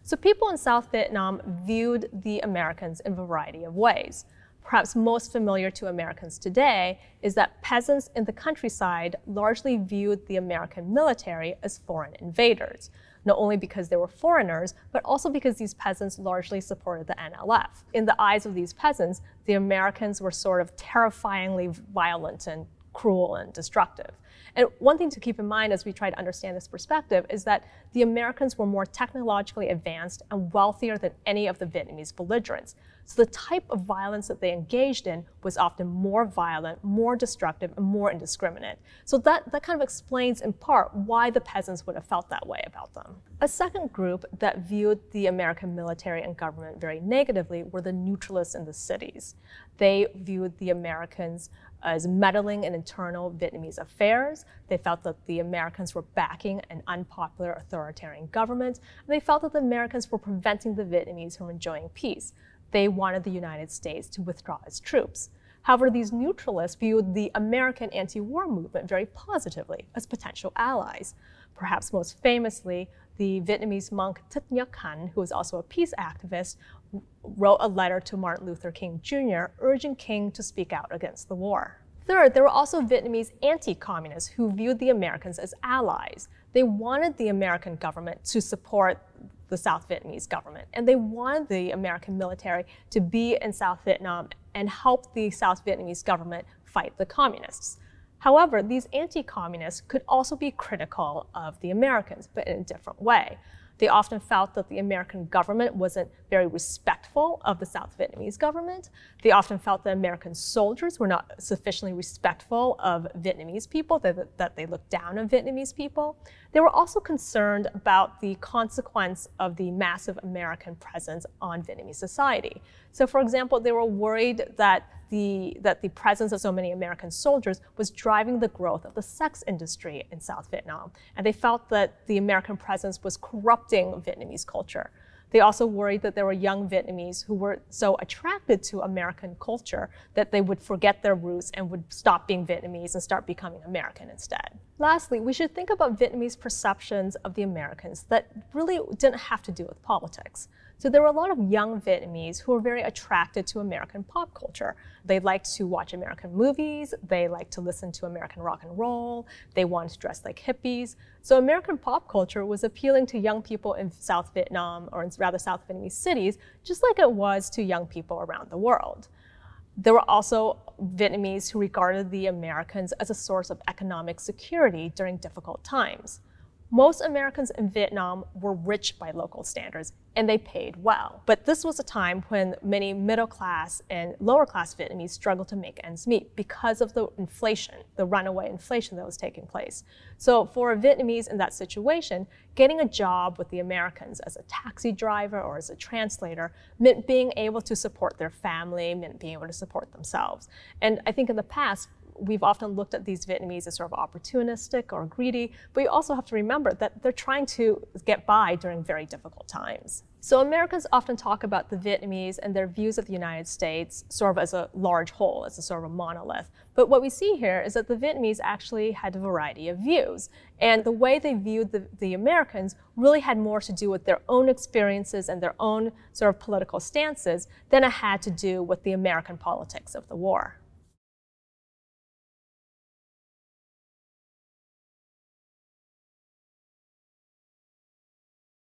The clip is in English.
So people in South Vietnam viewed the Americans in a variety of ways. Perhaps most familiar to Americans today is that peasants in the countryside largely viewed the American military as foreign invaders, not only because they were foreigners, but also because these peasants largely supported the NLF. In the eyes of these peasants, the Americans were sort of terrifyingly violent and cruel and destructive. And one thing to keep in mind as we try to understand this perspective is that the Americans were more technologically advanced and wealthier than any of the Vietnamese belligerents. So the type of violence that they engaged in was often more violent, more destructive, and more indiscriminate. So that kind of explains in part why the peasants would have felt that way about them. A second group that viewed the American military and government very negatively were the neutralists in the cities. They viewed the Americans as meddling in internal Vietnamese affairs. They felt that the Americans were backing an unpopular authoritarian government, and they felt that the Americans were preventing the Vietnamese from enjoying peace. They wanted the United States to withdraw its troops. However, these neutralists viewed the American anti-war movement very positively as potential allies. Perhaps most famously, the Vietnamese monk Thich Nhat Hanh, who was also a peace activist, wrote a letter to Martin Luther King Jr. urging King to speak out against the war. Third, there were also Vietnamese anti-communists who viewed the Americans as allies. They wanted the American government to support the South Vietnamese government, and they wanted the American military to be in South Vietnam and help the South Vietnamese government fight the communists. However, these anti-communists could also be critical of the Americans, but in a different way. They often felt that the American government wasn't very respectful of the South Vietnamese government. They often felt that American soldiers were not sufficiently respectful of Vietnamese people, that they looked down on Vietnamese people. They were also concerned about the consequence of the massive American presence on Vietnamese society. So for example, they were worried that the presence of so many American soldiers was driving the growth of the sex industry in South Vietnam. And they felt that the American presence was corrupting Vietnamese culture. They also worried that there were young Vietnamese who were so attracted to American culture that they would forget their roots and would stop being Vietnamese and start becoming American instead. Lastly, we should think about Vietnamese perceptions of the Americans that really didn't have to do with politics. So there were a lot of young Vietnamese who were very attracted to American pop culture. They liked to watch American movies, they liked to listen to American rock and roll, they wanted to dress like hippies. So American pop culture was appealing to young people in South Vietnam, or in rather South Vietnamese cities, just like it was to young people around the world. There were also Vietnamese who regarded the Americans as a source of economic security during difficult times. Most Americans in Vietnam were rich by local standards, and they paid well. But this was a time when many middle-class and lower-class Vietnamese struggled to make ends meet because of the inflation, the runaway inflation that was taking place. So for a Vietnamese in that situation, getting a job with the Americans as a taxi driver or as a translator meant being able to support their family, meant being able to support themselves. And I think in the past, we've often looked at these Vietnamese as sort of opportunistic or greedy, but you also have to remember that they're trying to get by during very difficult times. So Americans often talk about the Vietnamese and their views of the United States sort of as a large whole, as a sort of a monolith. But what we see here is that the Vietnamese actually had a variety of views. And the way they viewed the Americans really had more to do with their own experiences and their own sort of political stances than it had to do with the American politics of the war.